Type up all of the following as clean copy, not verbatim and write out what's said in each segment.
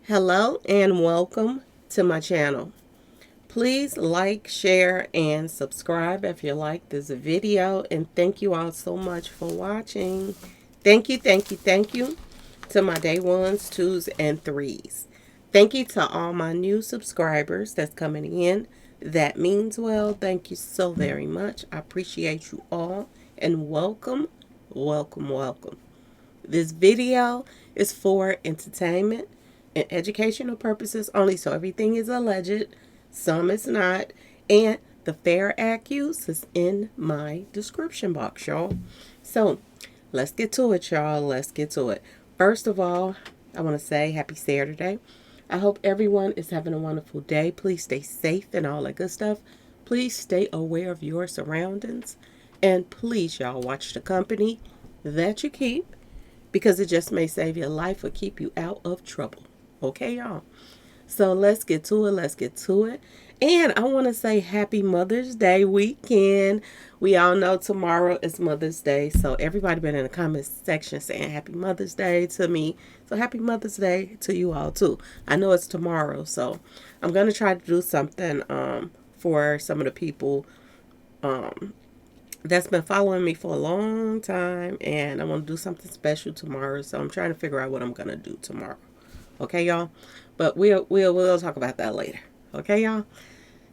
Hello and welcome to my channel. Please like, share, and subscribe if you like this video. And thank you all so much for watching. Thank you to my day ones, twos, and threes. Thank you to all my new subscribers that's coming in. That means well. Thank you so very much. I appreciate you all and welcome. This video is for entertainment and educational purposes only, so everything is alleged, some is not, and the fair accuse is in my description box, y'all. So let's get to it, y'all. Let's get to it. First of all, I want to say happy Saturday. I hope everyone is having a wonderful day. Please stay safe and all that good stuff. Please stay aware of your surroundings. And please, y'all, watch the company that you keep, because it just may save your life or keep you out of trouble. Okay, y'all? So let's get to it. And I want to say happy Mother's Day weekend. We all know tomorrow is Mother's Day. So everybody been in the comments section saying happy Mother's Day to me. So happy Mother's Day to you all too. I know it's tomorrow. So I'm going to try to do something for some of the people that's been following me for a long time, and I want to do something special tomorrow. So I'm trying to figure out what I'm going to do tomorrow. Okay, y'all? But we'll talk about that later. Okay, y'all?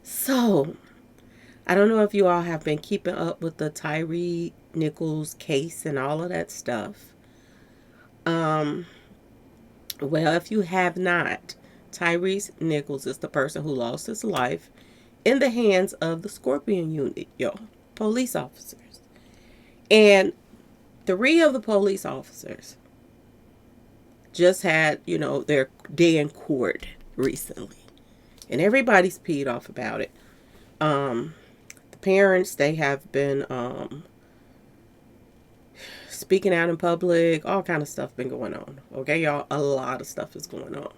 So, I don't know if you all have been keeping up with the Tyre Nichols case and all of that stuff. Well, if you have not, Tyre Nichols is the person who lost his life in the hands of the Scorpion Unit, y'all, police officers. And 3 of the police officers just had, their day in court recently. And everybody's peed off about it. The parents, they have been speaking out in public. All kind of stuff been going on. Okay, y'all? A lot of stuff is going on.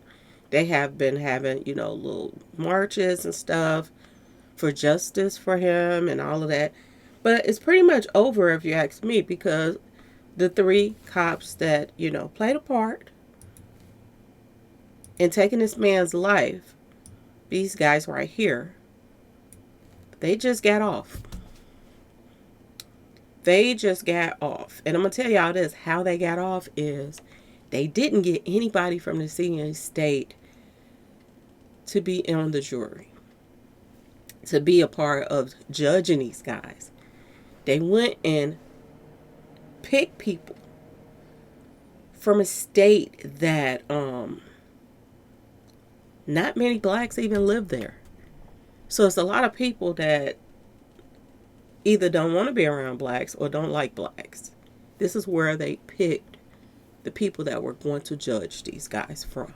They have been having, little marches and stuff for justice for him and all of that. But it's pretty much over if you ask me, because the 3 cops that, played a part in taking this man's life, these guys right here, they just got off. They just got off. And I'm going to tell y'all this, how they got off is they didn't get anybody from the city and state to be on the jury, to be a part of judging these guys. They went and picked people from a state that not many blacks even live there. So it's a lot of people that either don't want to be around blacks or don't like blacks. This is where they picked the people that were going to judge these guys from.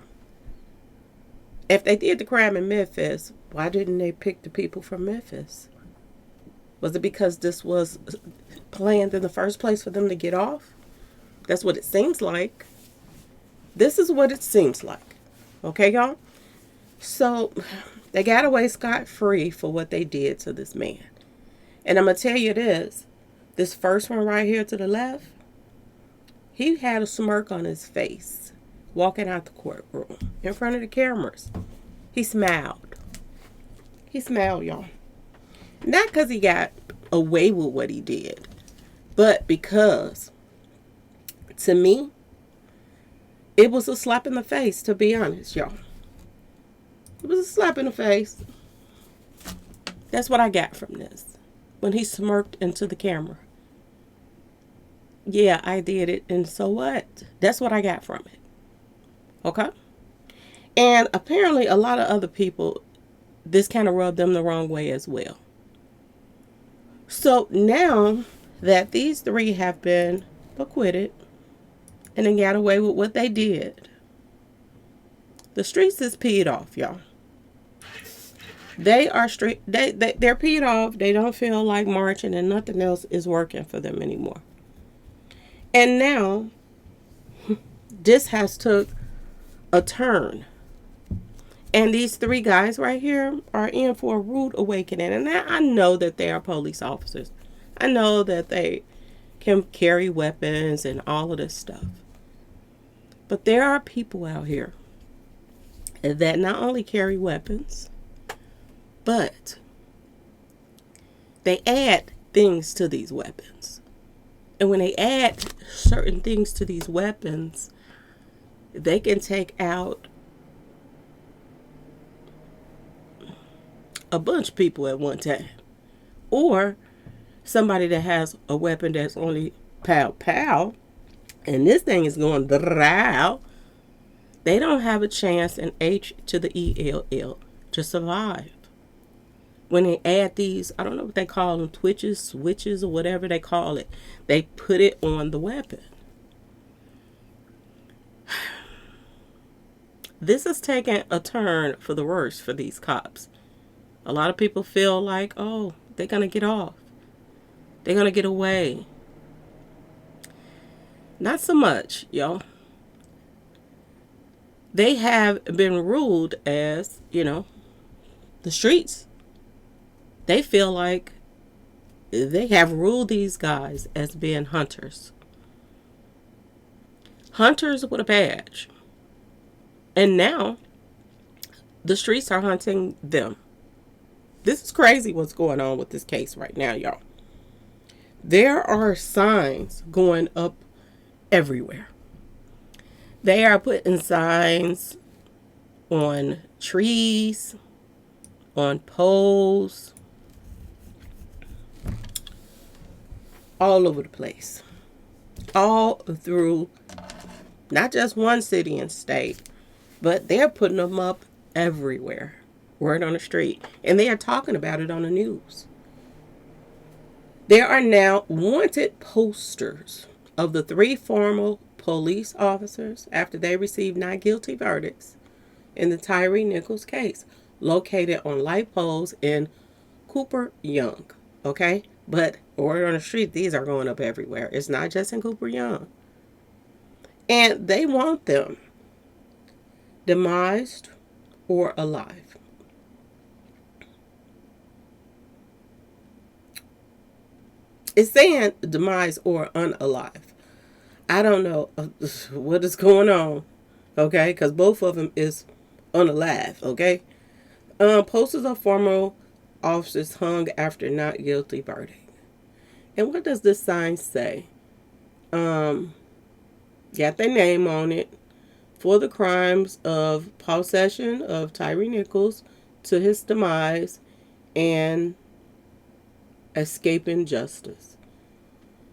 If they did the crime in Memphis, why didn't they pick the people from Memphis? Was it because this was planned in the first place for them to get off? That's what it seems like. This is what it seems like. Okay, y'all? So, they got away scot-free for what they did to this man. And I'm going to tell you this first one right here to the left, he had a smirk on his face walking out the courtroom in front of the cameras. He smiled. He smiled, y'all. Not because he got away with what he did, but because, to me, it was a slap in the face, to be honest, y'all. It was a slap in the face. That's what I got from this. When he smirked into the camera. Yeah, I did it, and so what? That's what I got from it. Okay? And apparently a lot of other people, this kind of rubbed them the wrong way as well. So now that these 3 have been acquitted and then got away with what they did, the streets is peed off, y'all. They are they're peed off. They don't feel like marching, and nothing else is working for them anymore. And now this has took a turn. And these 3 guys right here are in for a rude awakening. And I know that they are police officers. I know that they can carry weapons and all of this stuff. But there are people out here that not only carry weapons, but they add things to these weapons. And when they add certain things to these weapons, they can take out a bunch of people at one time. Or somebody that has a weapon that's only pow pow, and this thing is going drow, they don't have a chance in H to the ELL to survive. When they add these, I don't know what they call them, twitches, switches, or whatever they call it, they put it on the weapon. This is taking a turn for the worse for these cops. A lot of people feel like, oh, they're going to get off. They're going to get away. Not so much, y'all. They have been ruled as, the streets. They feel like they have ruled these guys as being hunters. Hunters with a badge. And now, the streets are hunting them. This is crazy what's going on with this case right now, y'all. There are signs going up everywhere. They are putting signs on trees, on poles, all over the place. All through not just one city and state, but they're putting them up everywhere. Word on the street. And they are talking about it on the news. There are now wanted posters of the 3 former police officers after they received not guilty verdicts in the Tyre Nichols case, located on light poles in Cooper Young. Okay? But word on the street, these are going up everywhere. It's not just in Cooper Young. And they want them demised or alive. It's saying demise or unalive. I don't know what is going on, okay? Because both of them is unalive, okay? Posters of former officers hung after not guilty verdict. And what does this sign say? Got their name on it. For the crimes of possession of Tyre Nichols to his demise and escaping justice.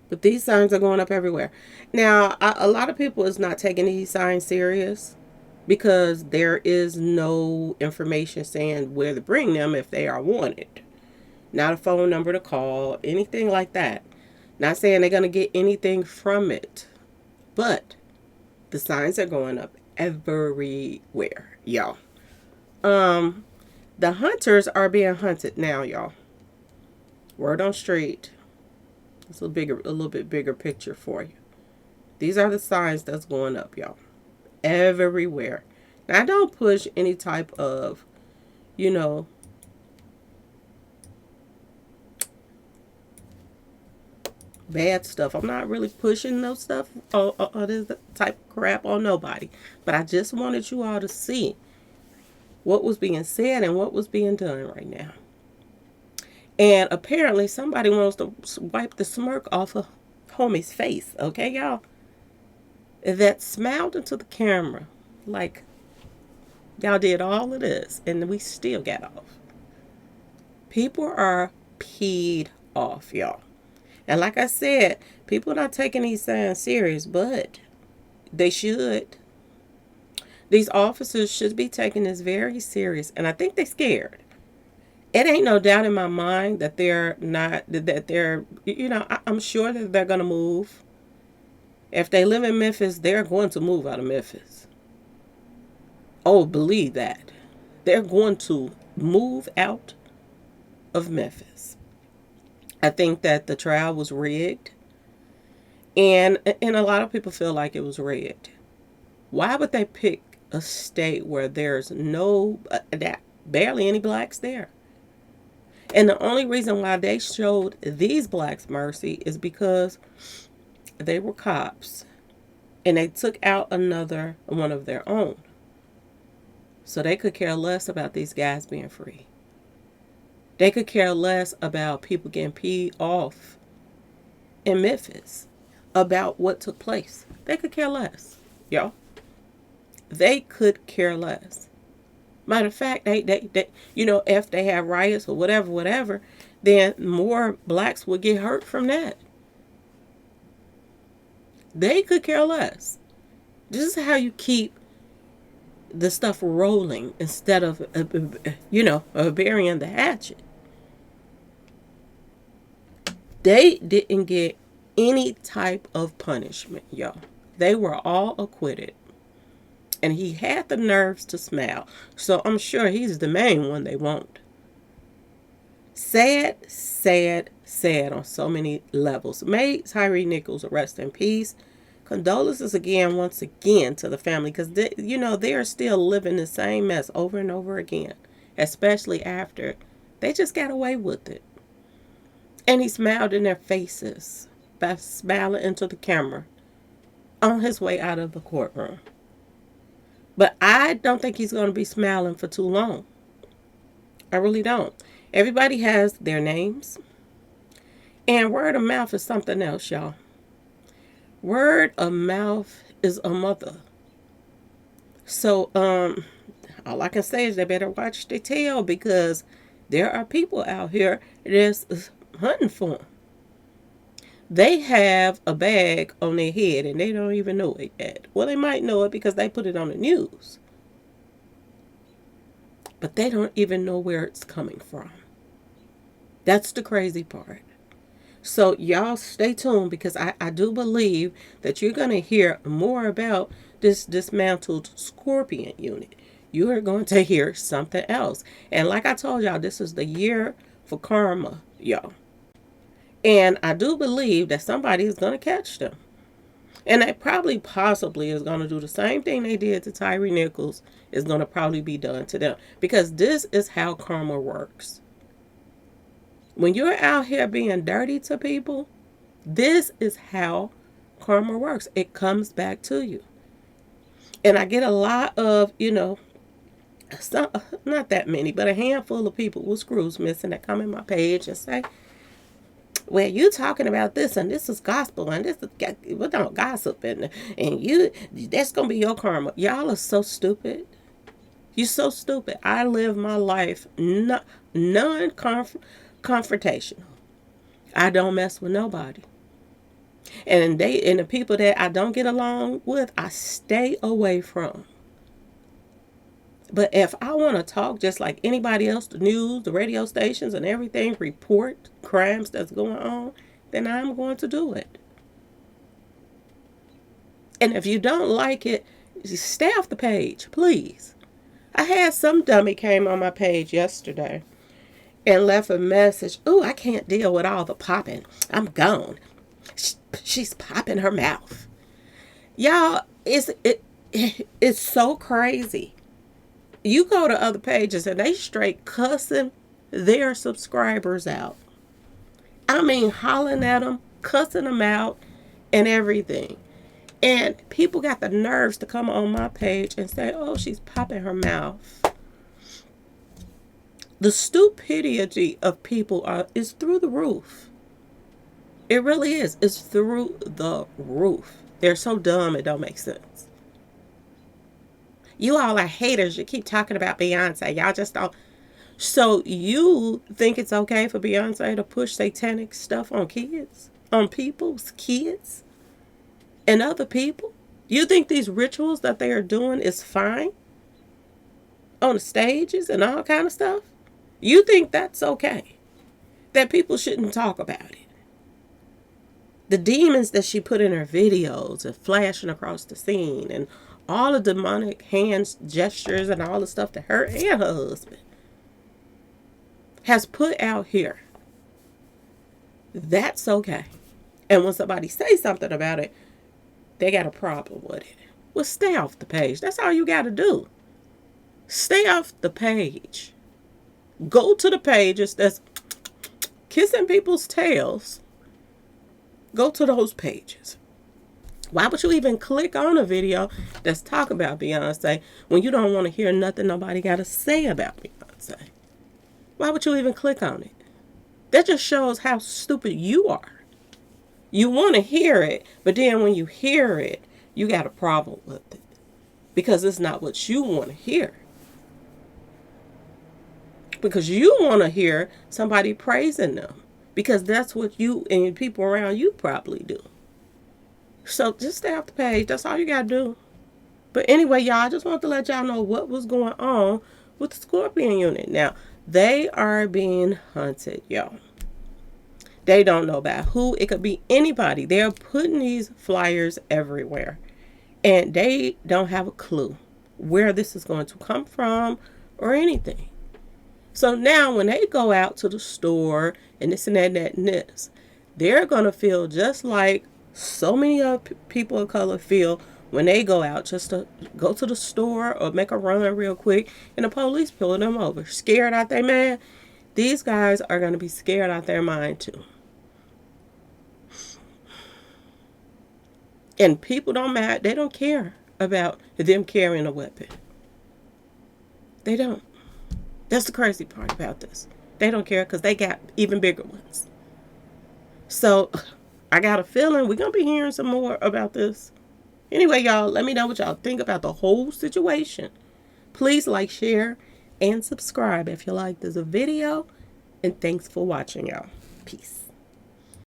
But these signs are going up everywhere. Now, a lot of people is not taking these signs serious because there is no information saying where to bring them if they are wanted. Not a phone number to call, anything like that. Not saying they're going to get anything from it. But the signs are going up everywhere, y'all. The hunters are being hunted now, y'all. Word on street. It's a little bit bigger picture for you. These are the signs that's going up, y'all. Everywhere. Now, I don't push any type of, bad stuff. I'm not really pushing no stuff or this type of crap on nobody. But I just wanted you all to see what was being said and what was being done right now. And apparently somebody wants to wipe the smirk off of homie's face. Okay, y'all? That smiled into the camera like y'all did all of this and we still got off. People are peed off, y'all. And like I said, people are not taking these signs serious, but they should. These officers should be taking this very serious. And I think they're scared. It ain't no doubt in my mind that they're not, that they're, I'm sure that they're going to move. If they live in Memphis, they're going to move out of Memphis. Oh, believe that. They're going to move out of Memphis. I think that the trial was rigged. And a lot of people feel like it was rigged. Why would they pick a state where there's barely any blacks there? And the only reason why they showed these blacks mercy is because they were cops. And they took out another one of their own. So they could care less about these guys being free. They could care less about people getting peed off in Memphis about what took place. They could care less, y'all. They could care less. Matter of fact, they if they have riots or whatever, then more blacks would get hurt from that. They could care less. This is how you keep the stuff rolling instead of, burying the hatchet. They didn't get any type of punishment, y'all. They were all acquitted. And he had the nerves to smile. So I'm sure he's the main one they want. Sad, sad, sad on so many levels. May Tyre Nichols rest in peace. Condolences once again to the family, because they are still living the same mess over and over again, especially after they just got away with it. And he smiled in their faces by smiling into the camera on his way out of the courtroom. But I don't think he's going to be smiling for too long. I really don't. Everybody has their names. And word of mouth is something else, y'all. Word of mouth is a mother. So, all I can say is they better watch their tail, because there are people out here that's hunting for them. They have a bag on their head and they don't even know it yet. Well, they might know it because they put it on the news. But they don't even know where it's coming from. That's the crazy part. So y'all stay tuned, because I do believe that you're going to hear more about this dismantled Scorpion unit. You are going to hear something else. And like I told y'all, this is the year for karma, y'all. And I do believe that somebody is going to catch them. And they possibly is going to do the same thing they did to Tyre Nichols is going to probably be done to them. Because this is how karma works. When you're out here being dirty to people, this is how karma works. It comes back to you. And I get a lot of, not that many, but a handful of people with screws missing that come in my page and say, well, you talking about this, and this is gospel, and this is, we don't gossip, and that's going to be your karma. Y'all are so stupid. You're so stupid. I live my life non-confrontational. I don't mess with nobody. And the people that I don't get along with, I stay away from. But if I want to talk just like anybody else, the news, the radio stations and everything, report crimes that's going on, then I'm going to do it. And if you don't like it, stay off the page, please. I had some dummy came on my page yesterday and left a message. Oh, I can't deal with all the popping. I'm gone. She's popping her mouth. Y'all, it's so crazy. You go to other pages and they straight cussing their subscribers out. I mean, hollering at them, cussing them out, and everything. And people got the nerves to come on my page and say, oh, she's popping her mouth. The stupidity of people is through the roof. It really is. It's through the roof. They're so dumb it don't make sense. You all are haters. You keep talking about Beyonce. Y'all just don't. So you think it's okay for Beyonce to push satanic stuff on kids? On people's kids? And other people? You think these rituals that they are doing is fine? On the stages and all kind of stuff? You think that's okay? That people shouldn't talk about it? The demons that she put in her videos and flashing across the scene and all the demonic hands gestures and all the stuff that her and her husband has put out here. That's okay. And when somebody says something about it, they got a problem with it. Well, stay off the page. That's all you got to do. Stay off the page. Go to the pages that's kissing people's tails. Go to those pages. Why would you even click on a video that's talking about Beyonce when you don't want to hear nothing nobody got to say about Beyonce? Why would you even click on it? That just shows how stupid you are. You want to hear it, but then when you hear it, you got a problem with it because it's not what you want to hear. Because you want to hear somebody praising them because that's what you and people around you probably do. So just stay off the page. That's all you got to do. But anyway, y'all, I just want to let y'all know what was going on with the Scorpion unit. Now, they are being hunted, y'all. They don't know about who. It could be anybody. They're putting these flyers everywhere. And they don't have a clue where this is going to come from or anything. So now when they go out to the store and this and that and this, they're going to feel just like so many other people of color feel when they go out just to go to the store or make a run real quick and the police pulling them over. Scared out their mind. These guys are going to be scared out their mind too. And people don't matter. They don't care about them carrying a weapon. They don't. That's the crazy part about this. They don't care because they got even bigger ones. So I got a feeling we're going to be hearing some more about this. Anyway, y'all, let me know what y'all think about the whole situation. Please like, share, and subscribe if you like this video. And thanks for watching, y'all. Peace.